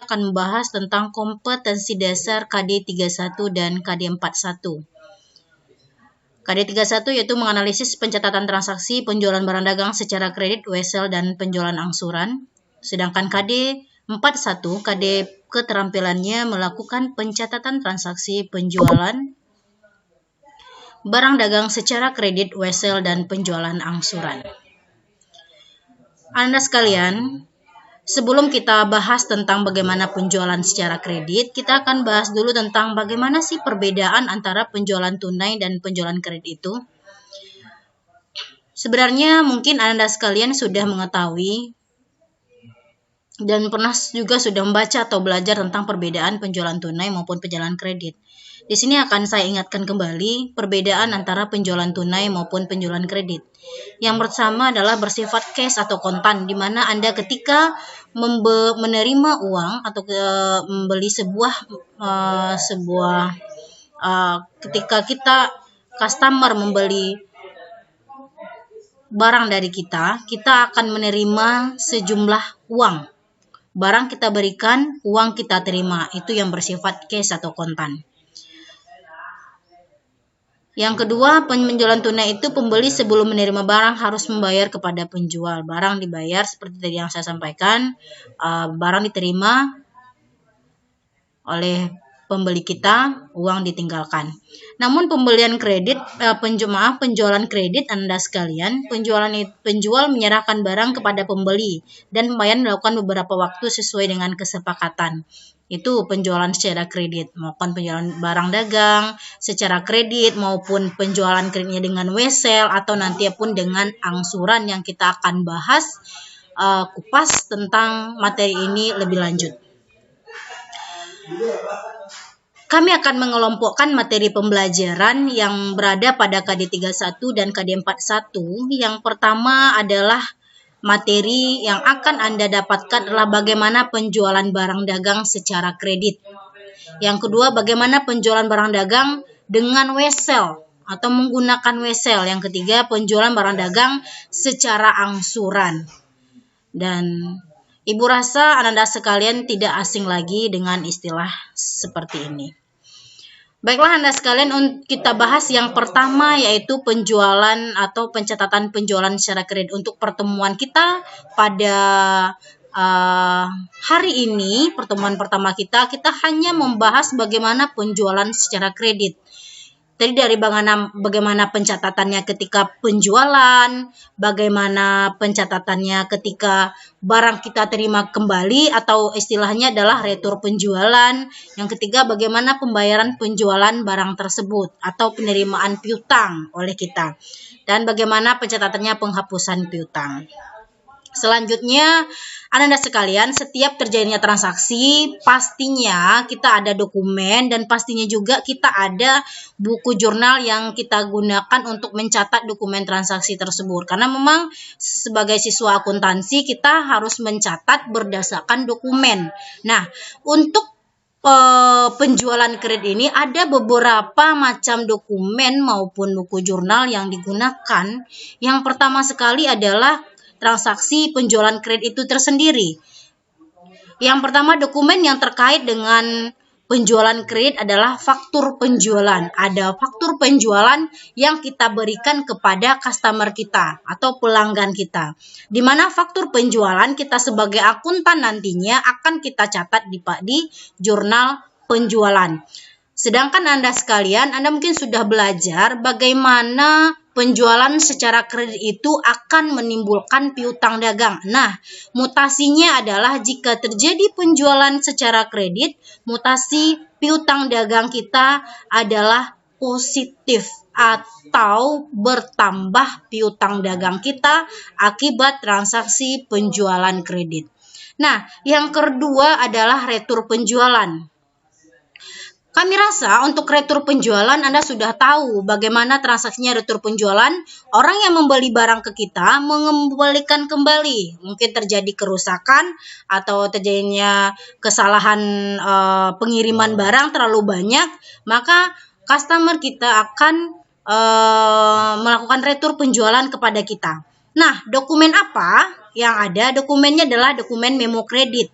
akan membahas tentang kompetensi dasar KD 31 dan KD 41. KD 31 yaitu menganalisis pencatatan transaksi penjualan barang dagang secara kredit, wesel, dan penjualan angsuran. Sedangkan KD 41, KD keterampilannya melakukan pencatatan transaksi penjualan barang dagang secara kredit, wesel, dan penjualan angsuran. Anda sekalian, sebelum kita bahas tentang bagaimana penjualan secara kredit, kita akan bahas dulu tentang bagaimana sih perbedaan antara penjualan tunai dan penjualan kredit itu. Sebenarnya mungkin Anda sekalian sudah mengetahui dan pernah juga sudah membaca atau belajar tentang perbedaan penjualan tunai maupun penjualan kredit. Di sini akan saya ingatkan kembali perbedaan antara penjualan tunai maupun penjualan kredit. Yang pertama adalah bersifat cash atau kontan, di mana Anda ketika menerima uang atau membeli ketika kita customer membeli barang dari kita akan menerima sejumlah uang. Barang kita berikan, uang kita terima. Itu yang bersifat cash atau kontan. Yang kedua, penjualan tunai itu pembeli sebelum menerima barang harus membayar kepada penjual. Barang dibayar seperti tadi yang saya sampaikan, barang diterima oleh pembeli kita, uang ditinggalkan. Namun penjualan kredit Anda sekalian, penjual menyerahkan barang kepada pembeli dan pembayaran dilakukan beberapa waktu sesuai dengan kesepakatan. Itu penjualan secara kredit, maupun penjualan barang dagang secara kredit maupun penjualan kreditnya dengan wesel atau nanti pun dengan angsuran yang kita akan bahas kupas tentang materi ini lebih lanjut. Kami akan mengelompokkan materi pembelajaran yang berada pada KD 31 dan KD 41. Yang pertama adalah materi yang akan Anda dapatkan adalah bagaimana penjualan barang dagang secara kredit. Yang kedua, bagaimana penjualan barang dagang dengan wesel atau menggunakan wesel. Yang ketiga, penjualan barang dagang secara angsuran. Dan Ibu rasa Anda sekalian tidak asing lagi dengan istilah seperti ini. Baiklah Anda sekalian, kita bahas yang pertama yaitu penjualan atau pencatatan penjualan secara kredit. Untuk pertemuan kita pada hari ini, pertemuan pertama kita hanya membahas bagaimana penjualan secara kredit. Tadi dari bagaimana pencatatannya ketika penjualan, bagaimana pencatatannya ketika barang kita terima kembali atau istilahnya adalah retur penjualan. Yang ketiga, bagaimana pembayaran penjualan barang tersebut atau penerimaan piutang oleh kita. Dan bagaimana pencatatannya penghapusan piutang. Selanjutnya, Anda sekalian, setiap terjadinya transaksi, pastinya kita ada dokumen dan pastinya juga kita ada buku jurnal yang kita gunakan untuk mencatat dokumen transaksi tersebut. Karena memang sebagai siswa akuntansi, kita harus mencatat berdasarkan dokumen. Nah, untuk penjualan kredit ini ada beberapa macam dokumen maupun buku jurnal yang digunakan. Yang pertama sekali adalah transaksi penjualan kredit itu tersendiri. Yang pertama, dokumen yang terkait dengan penjualan kredit adalah faktur penjualan. Ada faktur penjualan yang kita berikan kepada customer kita atau pelanggan kita. Di mana faktur penjualan kita sebagai akuntan nantinya akan kita catat di jurnal penjualan. Sedangkan Anda sekalian, Anda mungkin sudah belajar bagaimana penjualan secara kredit itu akan menimbulkan piutang dagang. Nah, mutasinya adalah jika terjadi penjualan secara kredit, mutasi piutang dagang kita adalah positif atau bertambah piutang dagang kita akibat transaksi penjualan kredit. Nah, yang kedua adalah retur penjualan. Kami rasa untuk retur penjualan Anda sudah tahu bagaimana transaksinya retur penjualan. Orang yang membeli barang ke kita mengembalikan kembali. Mungkin terjadi kerusakan atau terjadinya kesalahan pengiriman barang terlalu banyak. Maka customer kita akan melakukan retur penjualan kepada kita. Nah, dokumen apa yang ada? Dokumennya adalah dokumen memo kredit.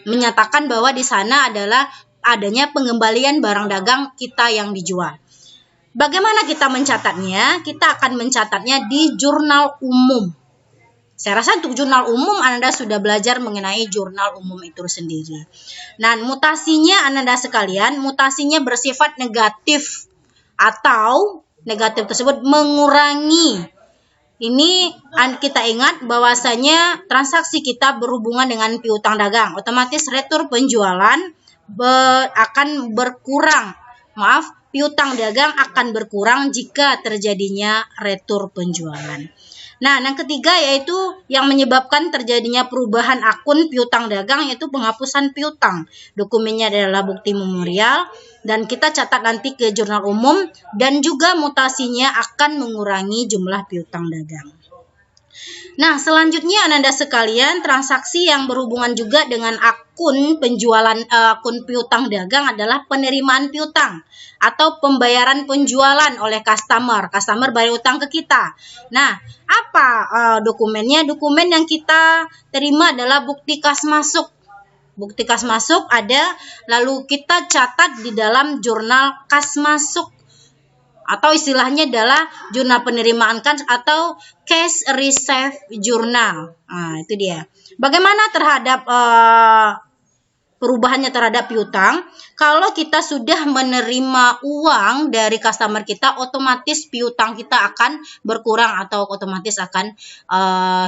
menyatakan bahwa di sana adalah adanya pengembalian barang dagang kita yang dijual. Bagaimana kita mencatatnya? Kita akan mencatatnya di jurnal umum. Saya rasa untuk jurnal umum Anda sudah belajar mengenai jurnal umum itu sendiri. Nah, mutasinya Anda sekalian, mutasinya bersifat negatif atau negatif tersebut mengurangi. Ini kita ingat bahwasanya transaksi kita berhubungan dengan piutang dagang. Otomatis retur penjualan akan berkurang. Piutang dagang akan berkurang jika terjadinya retur penjualan. Nah, yang ketiga yaitu yang menyebabkan terjadinya perubahan akun piutang dagang yaitu penghapusan piutang. Dokumennya adalah bukti memorial dan kita catat nanti ke jurnal umum dan juga mutasinya akan mengurangi jumlah piutang dagang. Nah, selanjutnya Anda sekalian, transaksi yang berhubungan juga dengan akun penjualan akun piutang dagang adalah penerimaan piutang atau pembayaran penjualan oleh customer. Customer bayar utang ke kita. Nah, apa dokumennya? Dokumen yang kita terima adalah bukti kas masuk. Bukti kas masuk ada, lalu kita catat di dalam jurnal kas masuk. Atau istilahnya adalah jurnal penerimaan kas atau cash receipt journal. Nah, itu dia. Bagaimana terhadap perubahannya terhadap piutang? Kalau kita sudah menerima uang dari customer kita, otomatis piutang kita akan berkurang atau otomatis akan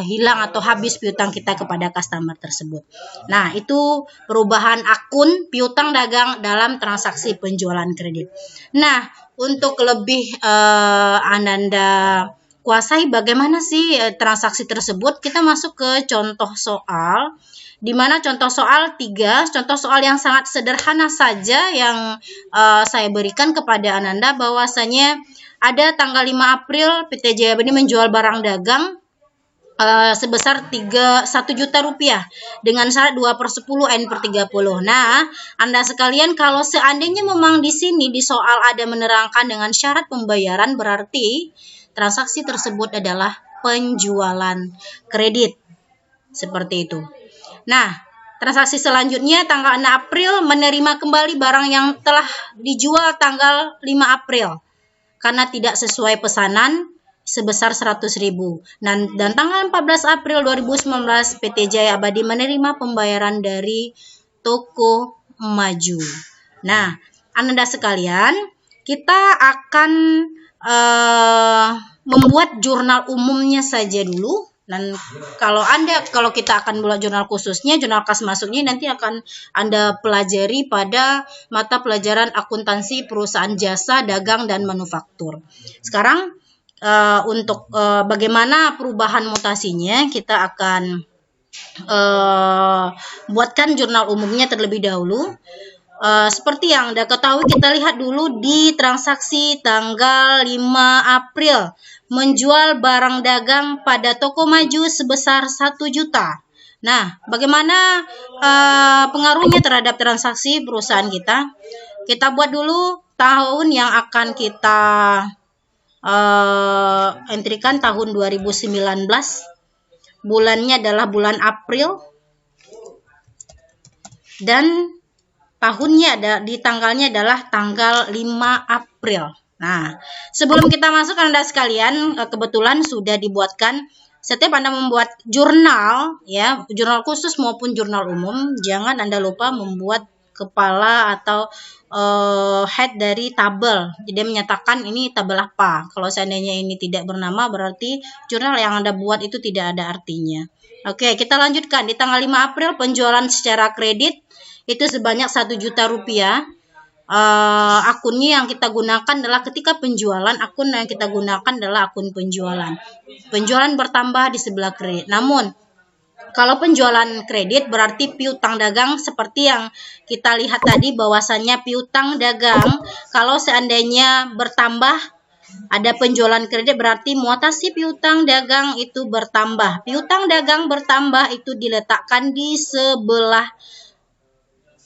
hilang atau habis piutang kita kepada customer tersebut. Nah, itu perubahan akun piutang dagang dalam transaksi penjualan kredit. Nah, untuk lebih Anda kuasai bagaimana sih transaksi tersebut, kita masuk ke contoh soal, di mana contoh soal 3, contoh soal yang sangat sederhana saja yang saya berikan kepada Anda bahwasanya ada tanggal 5 April PT Jaya Abadi menjual barang dagang sebesar 1 juta rupiah dengan syarat 2/10 N/30. Nah, Anda sekalian, kalau seandainya memang di sini di soal ada menerangkan dengan syarat pembayaran, berarti transaksi tersebut adalah penjualan kredit. Seperti itu. Nah, transaksi selanjutnya tanggal 6 April menerima kembali barang yang telah dijual tanggal 5 April karena tidak sesuai pesanan sebesar 100.000. Dan tanggal 14 April 2019 PT Jaya Abadi menerima pembayaran dari toko maju. Nah, Anda sekalian, kita akan membuat jurnal umumnya saja dulu. Dan kalau kita akan buat jurnal khususnya, jurnal kas masuknya nanti akan Anda pelajari pada mata pelajaran akuntansi perusahaan jasa, dagang, dan manufaktur. Sekarang untuk bagaimana perubahan mutasinya, kita akan buatkan jurnal umumnya terlebih dahulu. Seperti yang Anda ketahui, kita lihat dulu di transaksi tanggal 5 April menjual barang dagang pada toko maju sebesar 1 juta. Nah, bagaimana pengaruhnya terhadap transaksi perusahaan kita? Kita buat dulu tahun yang akan kita entrikan, tahun 2019. Bulannya adalah bulan April. Dan tahunnya di tanggalnya adalah tanggal 5 April. Nah, sebelum kita masuk Anda sekalian, kebetulan sudah dibuatkan. Setiap Anda membuat jurnal, ya, jurnal khusus maupun jurnal umum, jangan Anda lupa membuat kepala atau head dari tabel. Jadi menyatakan ini tabel apa. Kalau seandainya ini tidak bernama, berarti jurnal yang Anda buat itu tidak ada artinya. Oke, kita lanjutkan. Di tanggal 5 April penjualan secara kredit itu sebanyak 1 juta rupiah. Akunnya yang kita gunakan adalah ketika penjualan, akun yang kita gunakan adalah akun penjualan. Penjualan bertambah di sebelah kredit. Namun, kalau penjualan kredit berarti piutang dagang seperti yang kita lihat tadi, bahwasannya piutang dagang kalau seandainya bertambah ada penjualan kredit berarti mutasi piutang dagang itu bertambah. Piutang dagang bertambah itu diletakkan di sebelah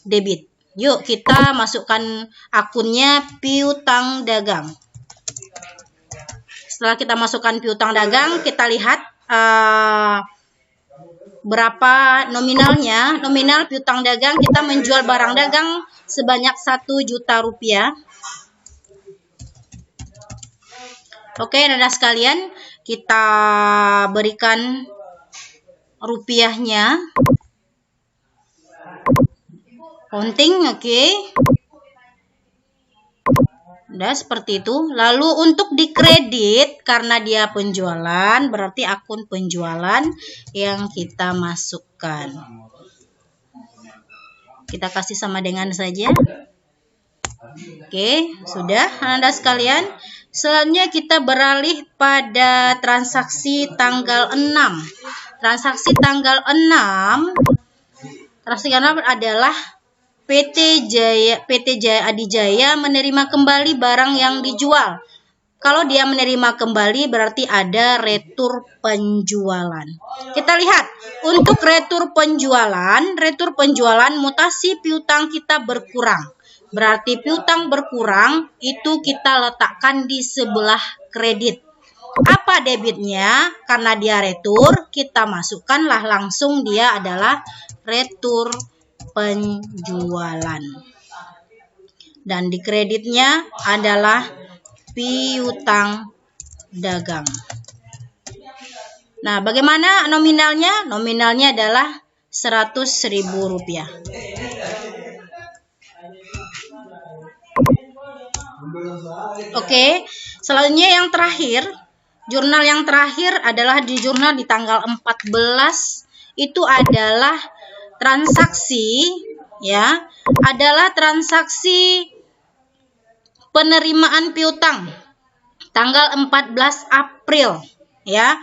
debit. Yuk kita masukkan akunnya piutang dagang. Setelah kita masukkan piutang dagang, kita lihat Berapa nominalnya? Nominal piutang dagang kita menjual barang dagang sebanyak 1 juta rupiah. Oke, Anda sekalian, kita berikan rupiahnya. Counting, oke. Udah seperti itu. Lalu untuk dikredit karena dia penjualan, berarti akun penjualan yang kita masukkan. Kita kasih sama dengan saja. Oke, sudah Anda sekalian. Selanjutnya kita beralih pada transaksi tanggal 6. Transaksi tanggal 6 adalah PT Jaya Adijaya menerima kembali barang yang dijual. Kalau dia menerima kembali berarti ada retur penjualan. Kita lihat untuk retur penjualan mutasi piutang kita berkurang. Berarti piutang berkurang itu kita letakkan di sebelah kredit. Apa debitnya? Karena dia retur, kita masukkanlah langsung dia adalah retur penjualan. Dan di kreditnya adalah piutang dagang. Nah, bagaimana nominalnya? Nominalnya adalah Rp100.000. Oke, selanjutnya yang terakhir, jurnal yang terakhir adalah di jurnal di tanggal 14. Itu adalah transaksi, ya, adalah transaksi penerimaan piutang tanggal 14 April, ya.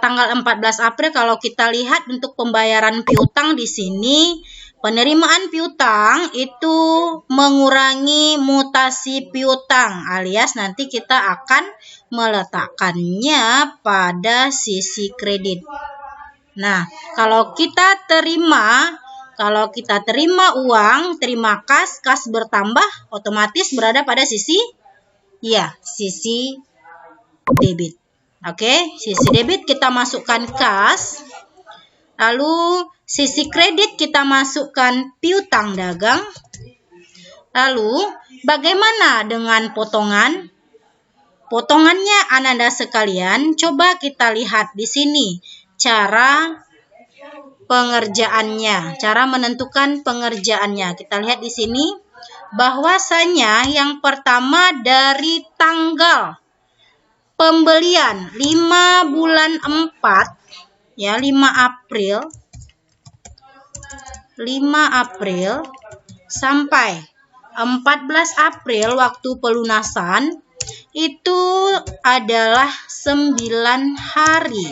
Tanggal 14 April kalau kita lihat untuk pembayaran piutang di sini, penerimaan piutang itu mengurangi mutasi piutang, alias nanti kita akan meletakkannya pada sisi kredit. Nah, kalau kita terima uang, terima kas bertambah, otomatis berada pada sisi debit. Oke, sisi debit kita masukkan kas. Lalu sisi kredit kita masukkan piutang dagang. Lalu bagaimana dengan potongan? Potongannya Anda sekalian, coba kita lihat di sini cara pengerjaannya, cara menentukan pengerjaannya. Kita lihat di sini bahwasanya yang pertama dari tanggal pembelian 5 bulan 4, ya, 5 April sampai 14 April waktu pelunasan itu adalah 9 hari.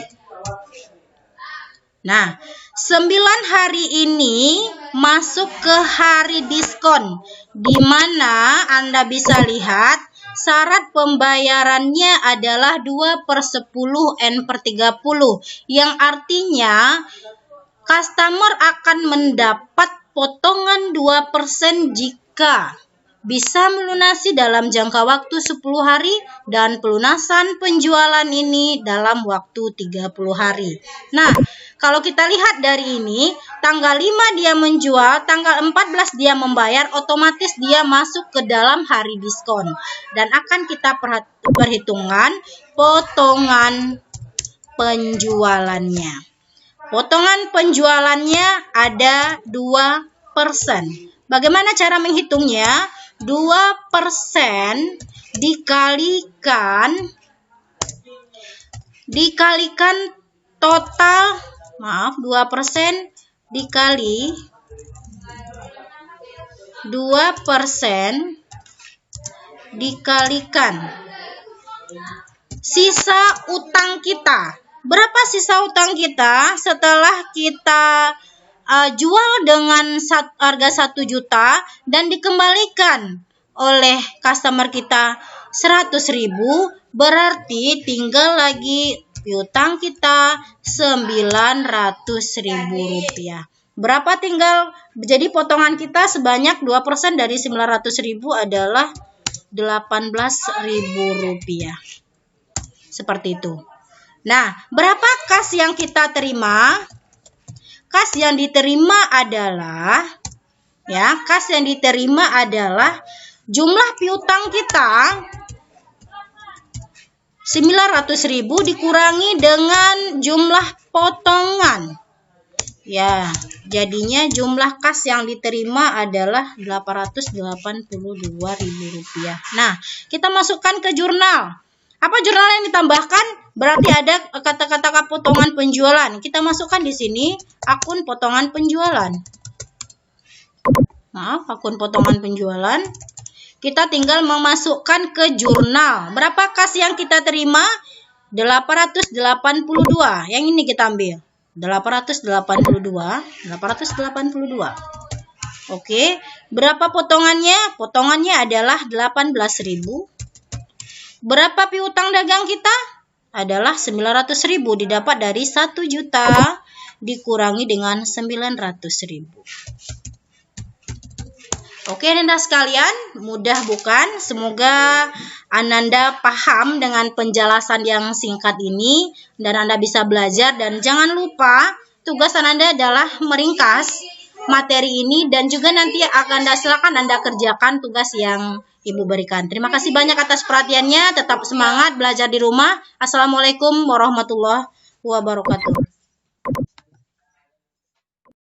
Nah, 9 hari ini masuk ke hari diskon, di mana Anda bisa lihat syarat pembayarannya adalah 2/10 N/30, yang artinya customer akan mendapat potongan 2% jika bisa melunasi dalam jangka waktu 10 hari dan pelunasan penjualan ini dalam waktu 30 hari. Nah, kalau kita lihat dari ini, tanggal 5 dia menjual, tanggal 14 dia membayar, otomatis dia masuk ke dalam hari diskon. Dan akan kita perhitungkan potongan penjualannya. Potongan penjualannya ada 2%. Bagaimana cara menghitungnya? 2% dikalikan total, 2% dikali 2% dikalikan sisa utang kita. Berapa sisa utang kita setelah kita jual dengan harga 1 juta dan dikembalikan oleh customer kita 100.000, berarti tinggal lagi piutang kita 900.000 rupiah. Berapa tinggal? Jadi potongan kita sebanyak 2% dari 900.000 adalah 18.000 rupiah. Seperti itu. Nah, berapa kas yang kita terima? Kas yang diterima adalah jumlah piutang kita 900.000 dikurangi dengan jumlah potongan. Ya, jadinya jumlah kas yang diterima adalah Rp882.000. Nah, kita masukkan ke jurnal. Apa jurnal yang ditambahkan? Berarti ada kata-kata potongan penjualan. Kita masukkan di sini akun potongan penjualan. Maaf, akun potongan penjualan. Kita tinggal memasukkan ke jurnal. Berapa kas yang kita terima? 882. Yang ini kita ambil. 882. Oke, berapa potongannya? Potongannya adalah 18.000. Berapa piutang dagang kita? Adalah 900.000, didapat dari 1 juta dikurangi dengan 900.000. Oke, Ananda sekalian, mudah bukan? Semoga Ananda paham dengan penjelasan yang singkat ini dan Anda bisa belajar. Dan jangan lupa tugas Ananda adalah meringkas materi ini dan juga nanti akan silakan Anda kerjakan tugas yang Ibu berikan. Terima kasih banyak atas perhatiannya. Tetap semangat belajar di rumah. Assalamualaikum warahmatullahi wabarakatuh.